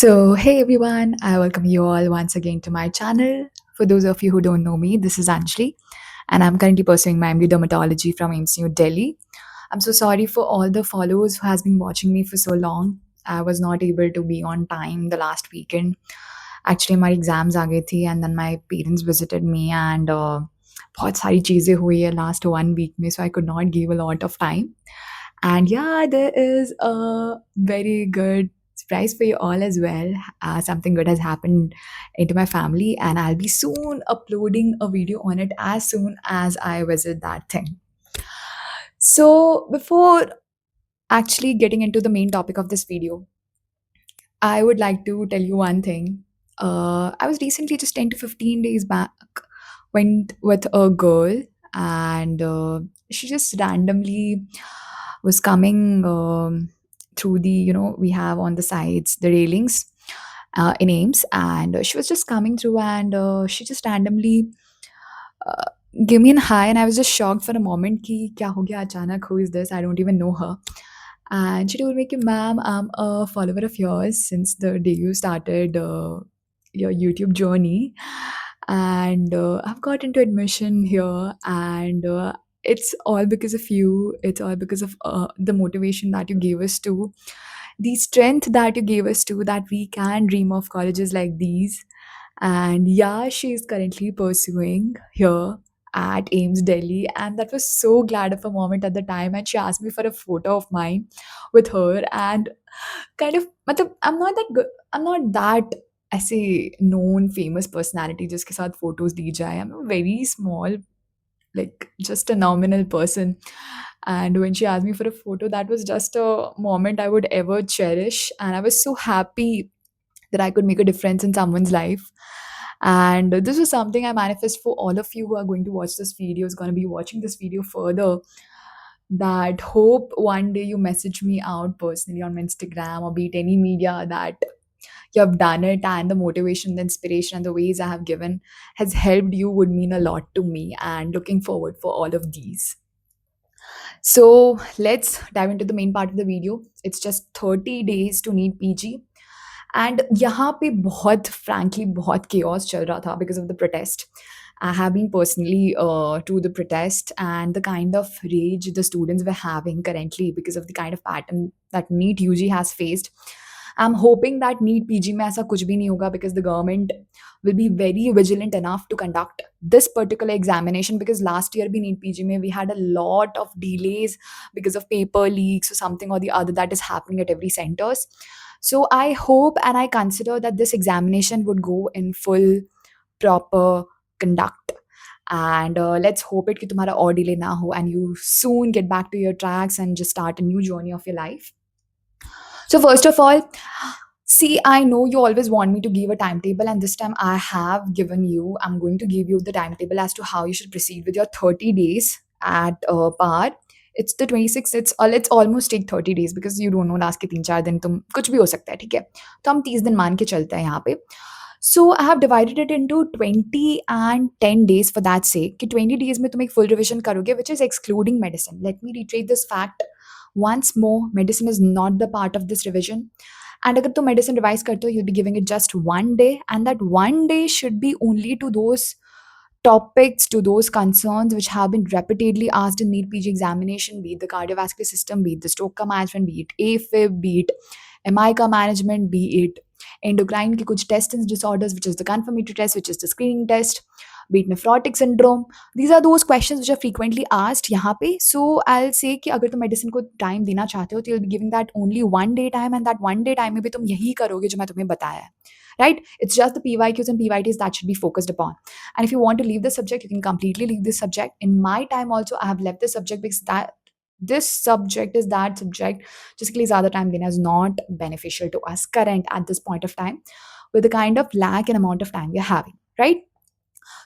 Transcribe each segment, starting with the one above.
Hey everyone, I welcome you all once again to my channel. For those of you who don't know me, this is Anjali, and I'm currently pursuing my MD Dermatology from AIMS New Delhi. I'm so sorry for all the followers who has been watching me for so long. I was not able to be on time the last weekend. Actually, my exams आ गई थी and then my parents visited me and बहुत सारी चीज़ें हुई है last 1 week में, so I could not give a lot of time. And yeah, there is a very good surprise for you all as well. Something good has happened into my family, and I'll be soon uploading a video on it as soon as I visit that thing. So, before actually getting into the main topic of this video, I would like to tell you one thing. I was recently just 10 to 15 days back, went with a girl, and she just randomly was coming through the, we have on the sides the railings in Ames, and she was just coming through, and she just randomly uh, gave me an hi, and I was just shocked for a moment. Ki kya ho gaya achanak? Who is this? I don't even know her. And she told me, ki, "Ma'am, I'm a follower of yours since the day you started your YouTube journey, and I've got into admission here, and it's all because of you. It's all because of the motivation that you gave us to, the strength that you gave us to, that we can dream of colleges like these." And yeah, she is currently pursuing here at AIMS Delhi. And that was so glad of a moment at the time. And she asked me for a photo of mine with her. And kind of, matlab, I'm not that good. I'm not that ऐसे known famous personality जिसके साथ photos दी जाए. I'm a very small, like just a nominal person. And when she asked me for a photo, that was just a moment I would ever cherish. And I was so happy that I could make a difference in someone's life. And this was something I manifest for all of you who are going to watch this video, is going to be watching this video further. That hope one day you message me out personally on my Instagram or be it any media that you have done it, and the motivation, the inspiration, and the ways I have given has helped you would mean a lot to me. And looking forward for all of these. So let's dive into the main part of the video. It's just 30 days to need PG. And यहाँ पे बहुत frankly बहुत chaos चल रहा था because of the protest. I have been personally to the protest, and the kind of rage the students were having currently because of the kind of pattern that NEET UG has faced. I'm hoping that NEET PG में ऐसा कुछ भी नहीं होगा, because the government will be very vigilant enough to conduct this particular examination, because last year भी NEET PG में we had a lot of delays because of paper leaks or something or the other that is happening at every centers. So I hope and I consider that this examination would go in full proper conduct. And let's hope it कि तुम्हारा और delay ना हो and you soon get back to your tracks and just start a new journey of your life. So first of all, see, I know you always want me to give a timetable, and this time I have given you. I'm going to give you the timetable as to how you should proceed with your 30 days at par. It's the 26th. Let's almost take 30 days, because you don't know last के 3-4 दिन तुम कुछ भी हो सकता है, ठीक है? तो हम 30 दिन मान के चलते हैं यहाँ पे. So I have divided it into 20 and 10 days for that sake कि 20 days में तुम एक full revision करोगे, which is excluding medicine. Let me reiterate this fact once more. Medicine is not the part of this revision. And अगर तुम medicine revise करते हो, you'll be giving it just 1 day, and that 1 day should be only to those topics, to those concerns which have been repeatedly asked in NEET PG examination, be it the cardiovascular system, be it the stroke ka management, be it AFib, be it MI ka management, be it endocrine ki kuch test and disorders, which is the confirmatory test, which is the screening test, be it nephrotic syndrome. These are those questions which are frequently asked यहाँ पे. So I'll say कि अगर तुम medicine को time देना चाहते हो, तो you'll be giving that only 1 day time, and that 1 day time में भी तुम यही करोगे जो मैं तुम्हें बताया है. Right? It's just the PYQs and PYTs that should be focused upon. And if you want to leave the subject, you can completely leave this subject. In my time also, I have left this subject because that this subject is that subject जिसके लिए ज़्यादा time देना is not beneficial to us current at this point of time, with the kind of lack and amount of time we are having, right?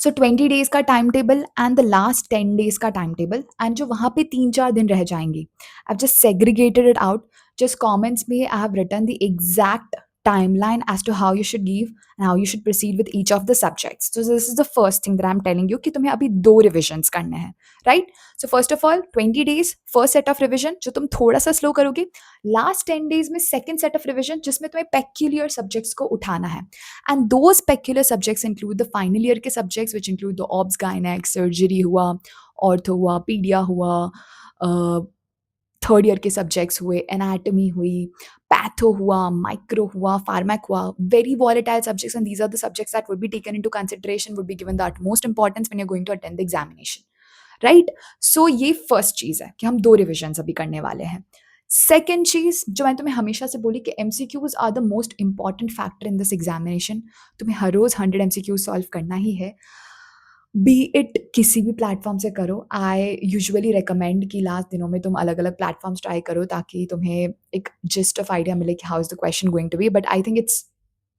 So 20 days का time table and the last 10 days का time table, and जो वहाँ पे 3-4 दिन रह जाएंगे, I've just segregated it out. Just comments में I have written the exact timeline as to how you should give and how you should proceed with each of the subjects. So this is the first thing that I'm telling you कि तुम्हें अभी 2 revisions करने हैं, right? So first of all 20 days first set of revision जो तुम थोड़ा सा slow करोगे, last 10 days में second set of revision जिसमें तुम्हें peculiar subjects को उठाना है. And those peculiar subjects include the final year के subjects which include the obs, gynec, surgery हुआ, ortho हुआ, pedia हुआ, थर्ड ईयर के सब्जेक्ट्स हुए, एनाटमी हुई, पैथो हुआ, माइक्रो हुआ, फार्मैक हुआ, very volatile subjects and these are the subjects that would be taken into consideration, would be given the utmost importance when you are going to attend the examination, right? So ये first चीज़ है कि हम 2 revisions अभी करने वाले हैं. Second चीज़ जो मैंने तुम्हें हमेशा से बोली कि MCQs are the most important factor in this examination. तुम्हें हर रोज़ 100 एमसीक्यूज़ सॉल्व करना ही है. बी इट किसी भी प्लेटफ़ॉर्म से करो. आई यूजुअली रिकमेंड कि लास्ट दिनों में तुम अलग-अलग प्लेटफ़ॉर्म्स ट्राई करो ताकि तुम्हें एक जिस्ट ऑफ आइडिया मिले कि how is the question going to be. But I think it's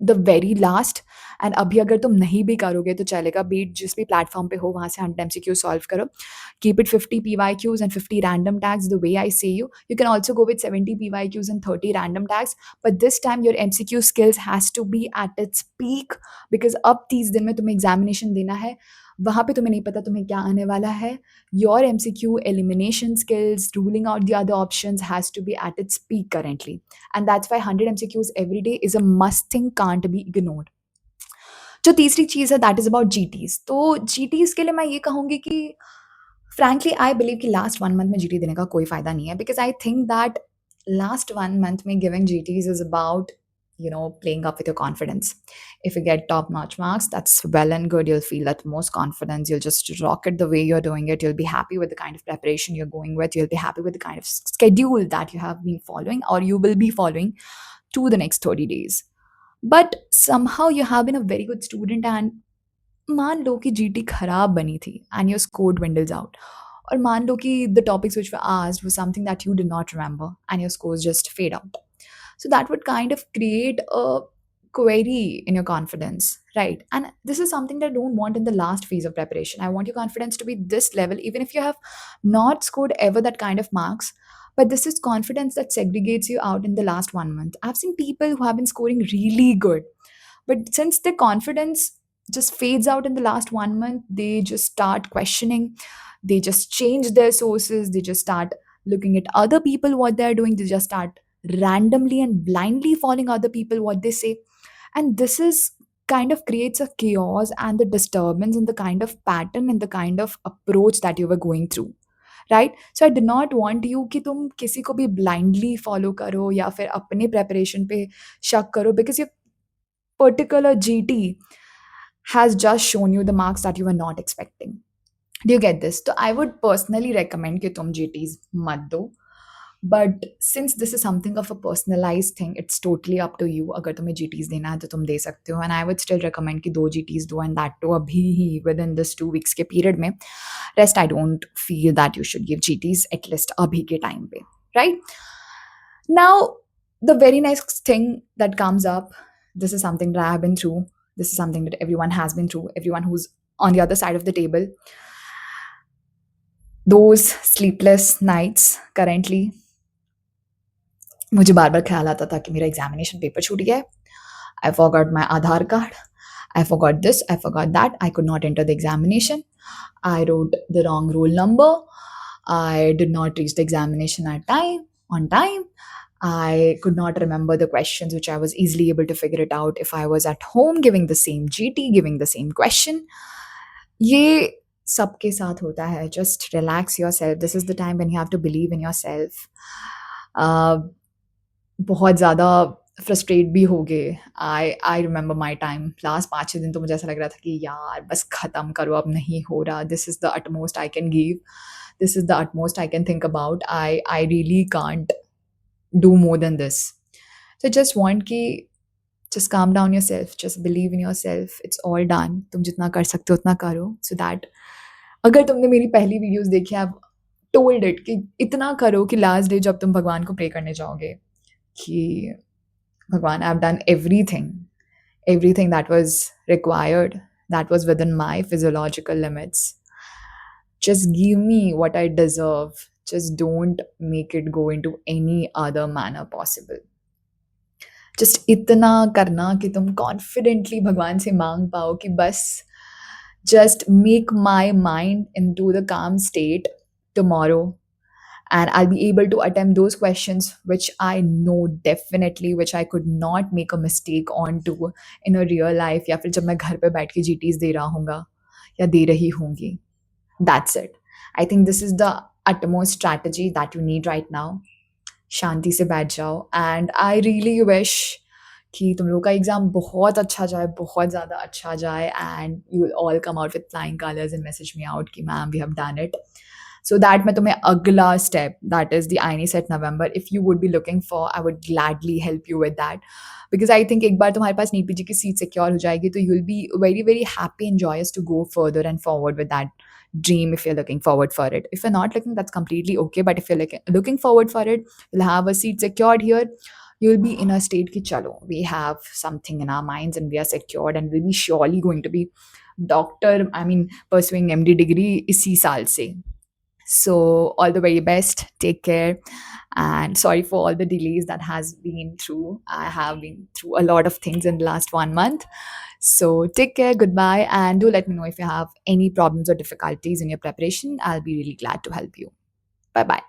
the very last. And अभी अगर तुम नहीं भी करोगे तो चलेगा. बी इट जिस भी प्लेटफ़ॉर्म पे हो वहाँ से 100 एमसीक्यू सॉल्व करो. Keep it 50 PYQs and 50 random tags the way I say you. You can also go with 70 PYQs and 30 random tags. But this time your MCQ skills has to be at its peak because अब 30 दिन में तुम्हें examination देना है. वहाँ पे तुम्हें नहीं पता तुम्हें क्या आने वाला है. Your MCQ elimination skills, ruling out the other options has to be at its peak currently. And that's why 100 MCQs every day is a must thing, can't be ignored. जो तीसरी चीज़ है दैट इज़ अबाउट जीटीज़. तो जीटीज़ के लिए मैं ये कहूँगी कि फ्रैंकली आई बिलीव कि लास्ट 1 मंथ में जीटी देने का कोई फ़ायदा नहीं है because I think that last 1 month में giving GTs is about playing up with your confidence. If you get top notch marks, that's well and good. You'll feel that most confidence. You'll just rock it the way you're doing it. You'll be happy with the kind of preparation you're going with. You'll be happy with the kind of schedule that you have been following or you will be following to the next 30 days. But somehow you have been a very good student and मान लो कि GT खराब बनी थी and your score dwindles out. और मान लो कि the topics which were asked was something that you did not remember and your scores just fade out. So that would kind of create a query in your confidence, right? And this is something that I don't want in the last phase of preparation. I want your confidence to be this level, even if you have not scored ever that kind of marks. But this is confidence that segregates you out in the last 1 month. I've seen people who have been scoring really good, but since their confidence just fades out in the last 1 month, they just start questioning, they just change their sources, they just start looking at other people what they're doing, they just start randomly and blindly following other people what they say. And this is kind of creates a chaos and the disturbance in the kind of pattern and the kind of approach that you were going through, right? So I do not want you कि तुम किसी को भी blindly follow करो या फिर अपने preparation पे शक करो because your particular GT has just shown you the marks that you were not expecting. Do you get this? So I would personally recommend कि तुम GTs मत दो. But since this is something of a personalized thing, it's totally up to you. अगर तुम्हें GTs देना है तो तुम दे सकते हो. And I would still recommend कि 2 GTs दो and that too अभी ही within this 2 weeks के period में. Rest I don't feel that you should give GTs at least अभी के time पे, right? Now, the very next thing that comes up, this is something that I have been through. This is something that everyone has been through, everyone who's on the other side of the table. Those sleepless nights currently. मुझे बार बार ख्याल आता था कि मेरा examination paper छूट गया है. I forgot my Aadhaar card. I forgot this. I forgot that. I could not enter the examination. I wrote the wrong roll number. I did not reach the examination on time. I could not remember the questions which I was easily able to figure it out if I was at home giving the same GT, giving the same question. ये सबके साथ होता है. Just relax yourself. This is the time when you have to believe in yourself. बहुत ज़्यादा frustrate भी हो गए. I remember my time. Last 5-6 दिन तो मुझे ऐसा लग रहा था कि यार बस ख़त्म करो, अब नहीं हो रहा. This is the utmost I can give. This is the utmost I can think about. I really can't do more than this. So just want कि just calm down yourself, just believe in yourself. It's all done. तुम जितना कर सकते हो उतना करो. So that अगर तुमने मेरी पहली वीडियोस देखी, I've told it कि इतना करो कि लास्ट डे जब तुम भगवान को प्रे करने जाओगे कि भगवान, I've done everything that was required, that was within my physiological limits. Just give me what I deserve. Just don't make it go into any other manner possible. Just इतना करना कि तुम कॉन्फिडेंटली भगवान से मांग पाओ कि बस just make my mind into the calm state tomorrow, and I'll be able to attempt those questions which I know definitely which I could not make a mistake on to in a real life, या फिर जब मैं घर पे बैठ के GTs दे रहा हूँगा या दे रही होंगी. That's it. I think this is the utmost strategy that you need right now. शांति से बैठ जाओ, एंड आई रियली विश कि तुम लोग का एग्ज़ाम बहुत अच्छा जाए, बहुत ज़्यादा अच्छा जाए, and you will all come out with flying colours and message me out कि ma'am we have done it. So that मैं तुम्हें अगला step, that is the INI CET November, if you would be looking for, I would gladly help you with that. Because I think एक बार तुम्हारे पास NEET PG की seat secure हो जाएगी तो you will be very very happy and Joyce to go further and forward with that dream if you're looking forward for it. If you're not looking, that's completely okay. But if you're looking forward for it, you'll have a seat secured here. You'll be in a state ki chalo, we have something in our minds and we are secured and we'll be surely going to be doctor, I mean, pursuing MD degree isi saal se. So all the very best. Take care. And sorry for all the delays that has been through. I have been through a lot of things in the last 1 month. So take care. Goodbye. And do let me know if you have any problems or difficulties in your preparation. I'll be really glad to help you. Bye bye.